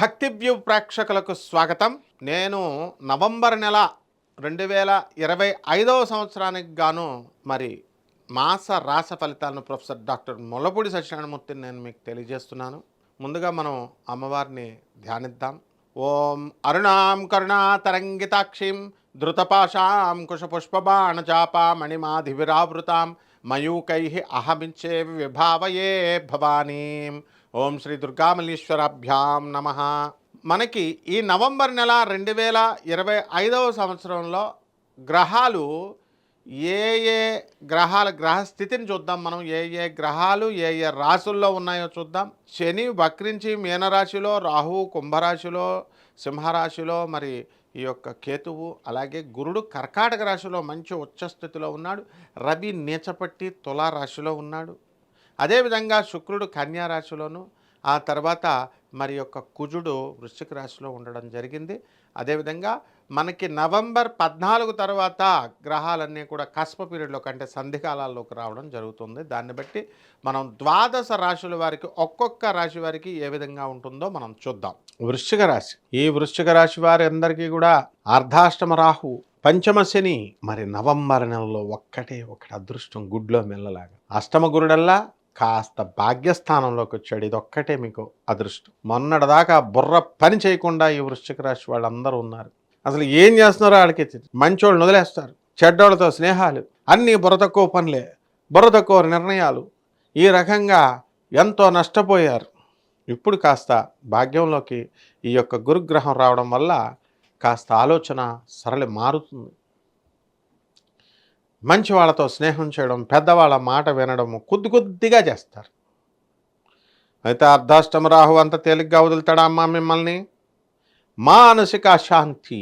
భక్తి వ్యూ ప్రేక్షకులకు స్వాగతం. నేను నవంబర్ నెల 2025వ సంవత్సరానికి గాను మాస రాస ఫలితాలను ప్రొఫెసర్ డాక్టర్ ముల్లపూడి సత్యనారాయణమూర్తిని నేను మీకు తెలియజేస్తున్నాను. ముందుగా మనం అమ్మవారిని ధ్యానిద్దాం. ఓం అరుణాం కరుణాతరంగితాక్షిం ధృతపాశాం కుశపుష్పబాణచాపా మణిమాధివిరావృతాం మయూకై అహమించే విభావయే భవానీం. ఓం శ్రీ దుర్గామల్లీశ్వరాభ్యాం నమః. మనకి ఈ నవంబర్ నెల 2025వ సంవత్సరంలో గ్రహాలు ఏ గ్రహస్థితిని చూద్దాం. మనం ఏ గ్రహాలు ఏ రాశుల్లో ఉన్నాయో చూద్దాం. శని వక్రించి మీనరాశిలో, రాహువు కుంభరాశిలో, సింహరాశిలో, ఈ యొక్క కేతువు, అలాగే గురుడు కర్కాటక రాశిలో మంచి ఉచ్చస్థితిలో ఉన్నాడు. రవి నీచపట్టి తులారాశిలో ఉన్నాడు. అదేవిధంగా శుక్రుడు కన్యా రాశిలోను, ఆ తర్వాత కుజుడు వృశ్చిక రాశిలో ఉండడం జరిగింది. అదేవిధంగా మనకి నవంబర్ 14 తర్వాత గ్రహాలన్నీ కూడా కస్ప పీరియడ్లో కంటే సంధికాలాల్లోకి రావడం జరుగుతుంది. దాన్ని బట్టి మనం 12 రాశుల వారికి, ఒక్కొక్క రాశి వారికి ఏ విధంగా ఉంటుందో మనం చూద్దాం. వృశ్చిక రాశి, ఈ వృశ్చిక రాశి వారి అందరికీ కూడా అర్ధాష్టమ రాహు, పంచమ శని, నవంబర్ నెలలో ఒకటి అదృష్టం గుడ్లో మెల్లలాగా. అష్టమ గురుడల్లా కాస్త భాగ్యస్థానంలోకి వచ్చాడు. ఇది ఒక్కటే మీకు అదృష్టం. మొన్నటిదాకా బుర్ర పని చేయకుండా ఈ వృశ్చిక రాశి వాళ్ళందరూ ఉన్నారు. అసలు ఏం చేస్తున్నారో వాళ్ళకి మంచోళ్ళని వదిలేస్తారు, చెడ్డోళ్ళతో స్నేహాలు, అన్నీ బుర్ర తక్కువ పనులే, బుర్ర తక్కువ నిర్ణయాలు, ఈ రకంగా ఎంతో నష్టపోయారు. ఇప్పుడు కాస్త భాగ్యంలోకి ఈ యొక్క గురుగ్రహం రావడం వల్ల కాస్త ఆలోచన సరళి మారుతుంది. మంచి వాళ్ళతో స్నేహం చేయడం, పెద్దవాళ్ళ మాట వినడము కొద్దిగా చేస్తారు. అయితే అర్ధాష్టమ రాహు అంత తేలిగ్గా వదులుతాడా అమ్మా మిమ్మల్ని? మానసిక అశాంతి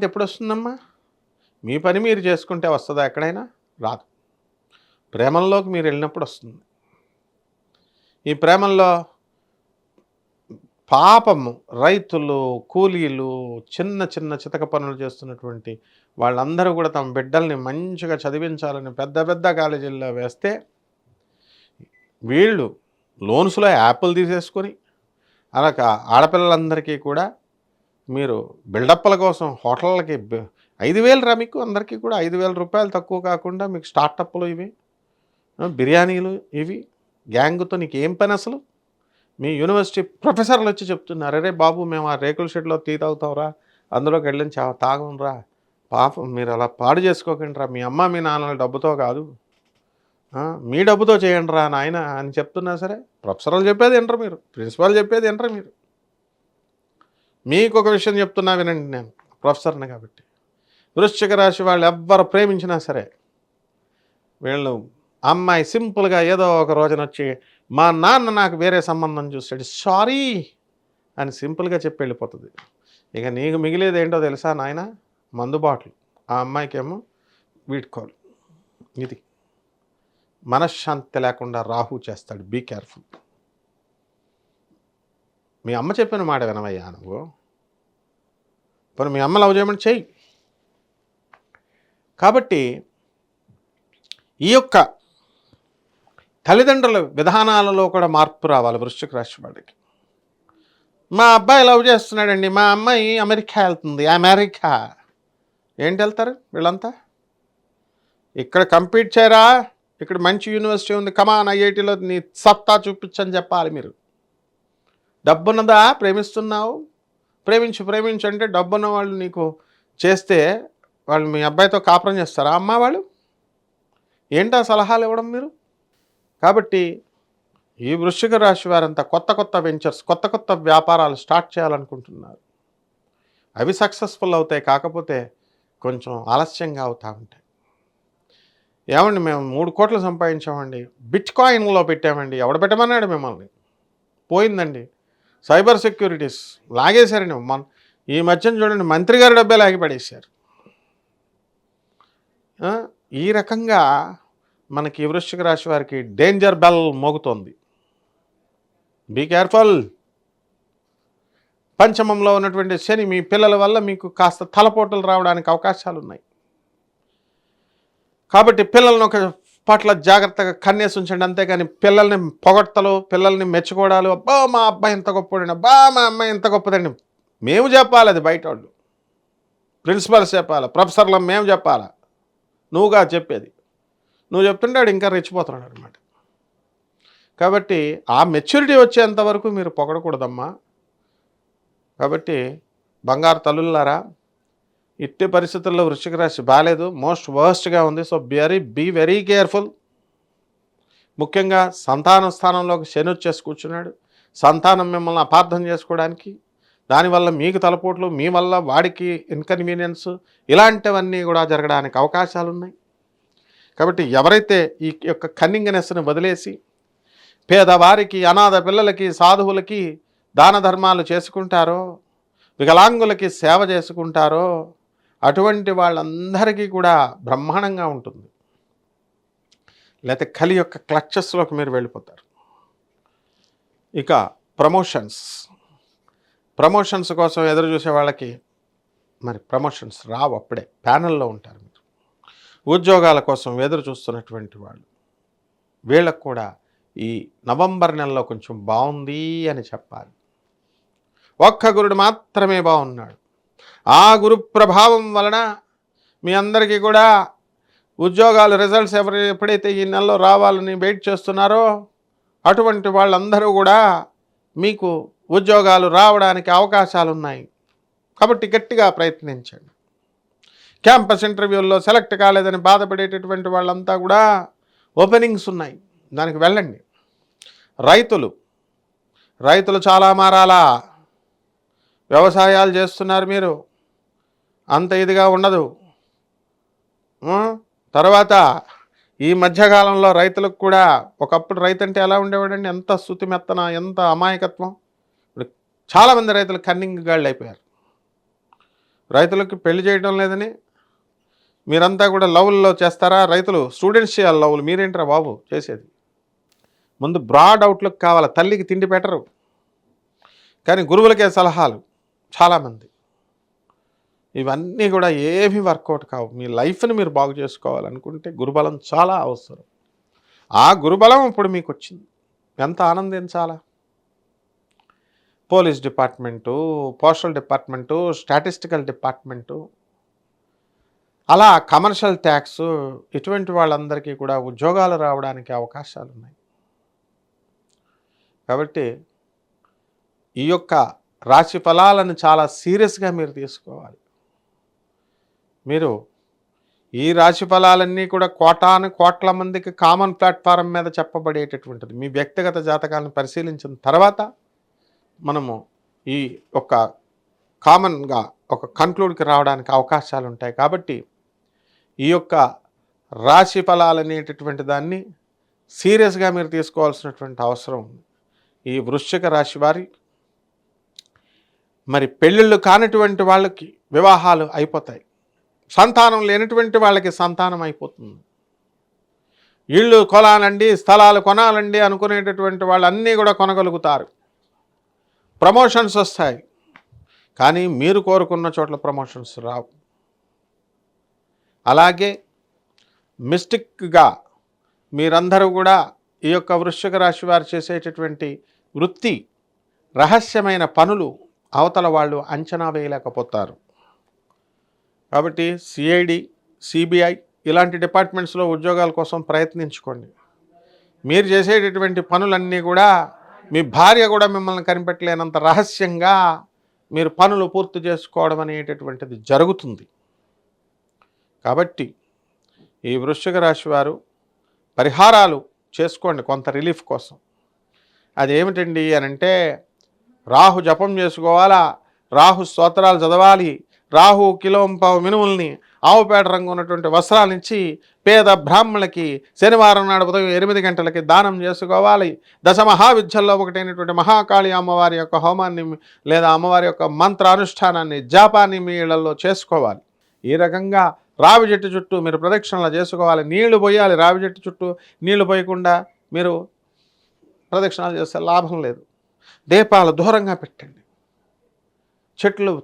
ఎప్పుడు వస్తుందమ్మా? మీ పని మీరు చేసుకుంటే వస్తుందా? ఎక్కడైనా రాదు. ప్రేమల్లోకి మీరు వెళ్ళినప్పుడు వస్తుంది. ఈ ప్రేమల్లో పాపము రైతులు, కూలీలు, చిన్న చితక పనులు చేస్తున్నటువంటి వాళ్ళందరూ కూడా తమ బిడ్డల్ని మంచిగా చదివించాలని పెద్ద కాలేజీల్లో వేస్తే వీళ్ళు లోన్స్లో యాప్లు తీసేసుకొని అలాగా ఆడపిల్లలందరికీ కూడా మీరు బిల్డప్ల కోసం హోటళ్ళకి 5,000 రా మీకు అందరికీ కూడా 5,000 రూపాయలు తక్కువ కాకుండా మీకు స్టార్టప్లు ఇవి, బిర్యానీలు ఇవి, గ్యాంగుతో నీకు ఏం పని అసలు? మీ యూనివర్సిటీ ప్రొఫెసర్లు వచ్చి చెప్తున్నారు, అరే బాబు మేము ఆ రేకుల షెడ్లో టీ తాగుతాంరా, అందులోకి వెళ్ళిన తాగంరా, పాపం మీరు అలా పాడు చేసుకోకండి రా, మీ అమ్మ మీ నాన్నల డబ్బుతో కాదు, మీ డబ్బుతో చేయండి రా నాయన అని చెప్తున్నా సరే ప్రొఫెసర్లు చెప్పేది వినరు మీరు, ప్రిన్సిపాల్ చెప్పేది వినరు మీరు. మీకు ఒక విషయం చెప్తున్నా వినండి, నేను ప్రొఫెసర్ని కాబట్టి. వృశ్చిక రాశి వాళ్ళు ఎవ్వరు ప్రేమించినా సరే వీళ్ళు అమ్మాయి సింపుల్గా ఏదో ఒక రోజున వచ్చి మా నాన్న నాకు వేరే సంబంధం చూస్తాడు, సారీ అని సింపుల్గా చెప్పి వెళ్ళిపోతుంది. ఇక నీకు మిగిలేది ఏంటో తెలుసా నాయన? మందు బాటిల్. ఆ అమ్మాయికేమో వీడ్కోలు. ఇది మనశ్శాంతి లేకుండా రాహు చేస్తాడు. Be careful. మీ అమ్మ చెప్పిన మాట వినవయ్యా నువ్వు. పోనీ మీ అమ్మ లవ్ చేయమని చెయ్యి. కాబట్టి ఈ యొక్క తల్లిదండ్రుల విధానాలలో కూడా మార్పు రావాలి వృశ్చిక రాశి వాడికి. మా అబ్బాయి లవ్ చేస్తున్నాడండి, మా అమ్మాయి అమెరికా వెళ్తుంది. అమెరికా ఏంటి వెళ్తారు వీళ్ళంతా? ఇక్కడ కంపీట్ చేయరా, ఇక్కడ మంచి యూనివర్సిటీ ఉంది, కమాన్ ఐఐటీలో నీ సత్తా చూపించని చెప్పాలి మీరు. డబ్బున్నదా? ప్రేమిస్తున్నావు, ప్రేమించు అంటే డబ్బున్న వాళ్ళు నీకు చేస్తే వాళ్ళు మీ అబ్బాయితో కాపురం చేస్తారా అమ్మ వాళ్ళు? ఏంటా సలహాలు ఇవ్వడం మీరు? కాబట్టి ఈ వృశ్చిక రాశి వారంతా కొత్త వెంచర్స్, కొత్త వ్యాపారాలు స్టార్ట్ చేయాలనుకుంటున్నారు. అవి సక్సెస్ఫుల్ అవుతాయి, కాకపోతే కొంచెం ఆలస్యంగా అవుతూ ఉంటాయి. ఏమండి మేము 3 కోట్లు సంపాదించామండి, బిట్ కాయిన్లో పెట్టామండి, ఎవడ పెట్టమన్నాడు మిమ్మల్ని? పోయిందండి. సైబర్ సెక్యూరిటీస్ లాగేశారండి. ఈ మధ్యన చూడండి, మంత్రి గారి డబ్బే లాగి పడేశారు. ఈ రకంగా మనకి వృశ్చిక రాశి వారికి డేంజర్ బెల్ మోగుతోంది. Be careful. పంచమంలో ఉన్నటువంటి శని మీ పిల్లల వల్ల మీకు కాస్త తలపోటలు రావడానికి అవకాశాలు ఉన్నాయి. కాబట్టి పిల్లలను ఒక పట్ల జాగ్రత్తగా కన్నేసి ఉంచండి. అంతేగాని పిల్లల్ని పొగడ్తలు, పిల్లల్ని మెచ్చుకోవడాలు, అబ్బా మా అబ్బాయి ఇంత గొప్పడండి, అబ్బా మా అమ్మాయి ఇంత గొప్పదండి. మేము చెప్పాలి, అది బయట వాళ్ళు ప్రిన్సిపల్స్ చెప్పాలి, ప్రొఫెసర్లు మేము చెప్పాలా, నువ్వుగా చెప్పేది. నువ్వు చెప్తుంటే ఇంకా రెచ్చిపోతున్నాడు అనమాట. కాబట్టి ఆ మెచ్యూరిటీ వచ్చేంత వరకు మీరు పొగడకూడదమ్మా. కాబట్టి బంగారు తల్లులారా, ఇట్టి పరిస్థితుల్లో వృశ్చిక రాశి బాగాలేదు, మోస్ట్ వర్స్ట్గా ఉంది. So be very careful. ముఖ్యంగా సంతాన స్థానంలోకి శని వచ్చేసి కూర్చున్నాడు. సంతానం మిమ్మల్ని అపార్థం చేసుకోవడానికి, దానివల్ల మీకు తలపోట్లు, మీ వల్ల వాడికి ఇన్కన్వీనియన్స్, ఇలాంటివన్నీ కూడా జరగడానికి అవకాశాలు ఉన్నాయి. కాబట్టి ఎవరైతే ఈ యొక్క కన్నింగ్నెస్ని వదిలేసి పేదవారికి, అనాథ పిల్లలకి, సాధువులకి దాన ధర్మాలు చేసుకుంటారో, వికలాంగులకి సేవ చేసుకుంటారో, అటువంటి వాళ్ళందరికీ కూడా బ్రహ్మాండంగా ఉంటుంది. లేకపోతే కలి యొక్క క్లచెస్లోకి మీరు వెళ్ళిపోతారు. ఇక ప్రమోషన్స్ కోసం ఎదురు చూసే వాళ్ళకి మరి ప్రమోషన్స్ రావు, అప్పుడే ప్యానల్లో ఉంటారు మీరు. ఉద్యోగాల కోసం ఎదురు చూస్తున్నటువంటి వాళ్ళు, వీళ్ళకు కూడా ఈ నవంబర్ నెలలో కొంచెం బాగుంది అని చెప్పాలి. ఒక్క గురుడు మాత్రమే బాగున్నాడు. ఆ గురు ప్రభావం వలన మీ అందరికీ కూడా ఉద్యోగాలు రిజల్ట్స్ ఎప్పుడైతే ఈ నెలలో రావాలని వెయిట్ చేస్తున్నారో, అటువంటి వాళ్ళందరూ కూడా మీకు ఉద్యోగాలు రావడానికి అవకాశాలు ఉన్నాయి. కాబట్టి గట్టిగా ప్రయత్నించండి. క్యాంపస్ ఇంటర్వ్యూల్లో సెలెక్ట్ కాలేదని బాధపడేటటువంటి వాళ్ళంతా కూడా ఓపెనింగ్స్ ఉన్నాయి, దానికి వెళ్ళండి. రైతులు చాలా మారాలా. వ్యవసాయాలు చేస్తున్నారు మీరు, అంత ఇదిగా ఉండదు. తర్వాత ఈ మధ్యకాలంలో రైతులకు కూడా, ఒకప్పుడు రైతు అంటే ఎలా ఉండేవాడండి, ఎంత శుతిమెత్తన, ఎంత అమాయకత్వం. ఇప్పుడు చాలామంది రైతులు కన్నింగ్ గాళ్ళు అయిపోయారు. రైతులకు పెళ్లి చేయడం లేదని మీరంతా కూడా లవ్ల్లో చేస్తారా? రైతులు స్టూడెంట్స్ చేయాలి లవ్లు, మీరేంటారా బాబు చేసేది? ముందు బ్రాడ్ అవుట్లుక్ కావాలి. తల్లికి తిండి పెట్టరు కానీ గురువులకే సలహాలు చాలామంది. ఇవన్నీ కూడా ఏమీ వర్కౌట్ కావు. మీ లైఫ్ని మీరు బాగు చేసుకోవాలనుకుంటే గురుబలం చాలా అవసరం. ఆ గురుబలం ఇప్పుడు మీకు వచ్చింది, ఎంత ఆనందించాలా. Police department, postal department, statistical department, అలా కమర్షియల్ ట్యాక్స్, ఇటువంటి వాళ్ళందరికీ కూడా ఉద్యోగాలు రావడానికి అవకాశాలు ఉన్నాయి. కాబట్టి ఈ యొక్క రాశి ఫలాలను చాలా సీరియస్గా మీరు తీసుకోవాలి. మీరు ఈ రాశి ఫలాలన్నీ కూడా కోట్ల మందికి కామన్ ప్లాట్ఫారం మీద చెప్పబడేటటువంటిది. మీ వ్యక్తిగత జాతకాలను పరిశీలించిన తర్వాత మనము ఈ ఒక కామన్గా ఒక కన్క్లూడ్కి రావడానికి అవకాశాలు ఉంటాయి. కాబట్టి ఈ యొక్క రాశి ఫలాలు అనేటటువంటి దాన్ని సీరియస్గా మీరు తీసుకోవాల్సినటువంటి అవసరం ఉంది. ఈ వృశ్చిక రాశి వారి మరి పెళ్ళిళ్ళు కానటువంటి వాళ్ళకి వివాహాలు అయిపోతాయి, సంతానం లేనటువంటి వాళ్ళకి సంతానం అయిపోతుంది. ఇళ్ళు కొనాలండి, స్థలాలు కొనాలండి అనుకునేటటువంటి వాళ్ళన్నీ కూడా కొనగలుగుతారు. ప్రమోషన్స్ వస్తాయి, కానీ మీరు కోరుకున్న చోట్ల ప్రమోషన్స్ రావు. అలాగే మిస్టిక్గా మీరందరూ కూడా ఈ యొక్క వృశ్చిక రాశి వారు చేసేటటువంటి వృత్తి, రహస్యమైన పనులు అవతల వాళ్ళు అంచనా వేయలేకపోతారు. కాబట్టి సిఐడి, సిబిఐ ఇలాంటి డిపార్ట్మెంట్స్లో ఉద్యోగాల కోసం ప్రయత్నించుకోండి. మీరు చేసేటటువంటి పనులన్నీ కూడా మీ భార్య కూడా మిమ్మల్ని కనిపెట్టలేనంత రహస్యంగా మీరు పనులు పూర్తి చేసుకోవడం అనేటటువంటిది జరుగుతుంది. కాబట్టి ఈ వృశ్చిక రాశి వారు పరిహారాలు చేసుకోండి కొంత రిలీఫ్ కోసం. అదేమిటండి అని అంటే, రాహు జపం చేసుకోవాలా, రాహు స్తోత్రాలు చదవాలి, రాహు కిలోంపావు మినుముల్ని ఆవుపేట రంగు ఉన్నటువంటి వస్త్రాలించి పేద బ్రాహ్మణులకి శనివారం నాడు ఉదయం 8 గంటలకి దానం చేసుకోవాలి. దశమహావిద్యల్లో ఒకటైనటువంటి మహాకాళి అమ్మవారి యొక్క హోమాన్ని లేదా అమ్మవారి యొక్క మంత్ర అనుష్ఠానాన్ని, జాపాన్ని మీ ఇళ్లలో చేసుకోవాలి. ఈ రకంగా రావి చెట్టు చుట్టూ మీరు ప్రదక్షిణలు చేసుకోవాలి. నీళ్లు పోయాలి, రావి చెట్టు చుట్టూ నీళ్లు పోయకుండా మీరు ప్రదక్షిణాలు చేస్తే లాభం లేదు. దీపాలు దూరంగా పెట్టండి.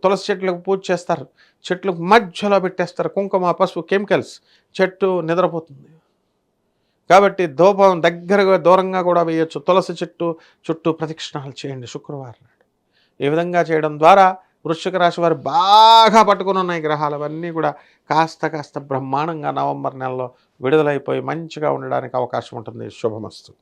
తులసి చెట్లకు పూజ చేస్తారు, చెట్లకు మధ్యలో పెట్టేస్తారు కుంకుమ, పసుపు, కెమికల్స్, చెట్టు నిద్రపోతుంది. కాబట్టి ధూపం దగ్గరగా దూరంగా కూడా వేయొచ్చు. తులసి చెట్టు చుట్టూ ప్రదక్షిణాలు చేయండి శుక్రవారం నాడు. ఈ విధంగా చేయడం ద్వారా వృశ్చిక రాశి వారు బాగా పట్టుకుని ఉన్నాయి గ్రహాలు అవన్నీ కూడా కాస్త కాస్త బ్రహ్మాండంగా నవంబర్ నెలలో విడుదలైపోయి మంచిగా ఉండడానికి అవకాశం ఉంటుంది. శుభమస్తు.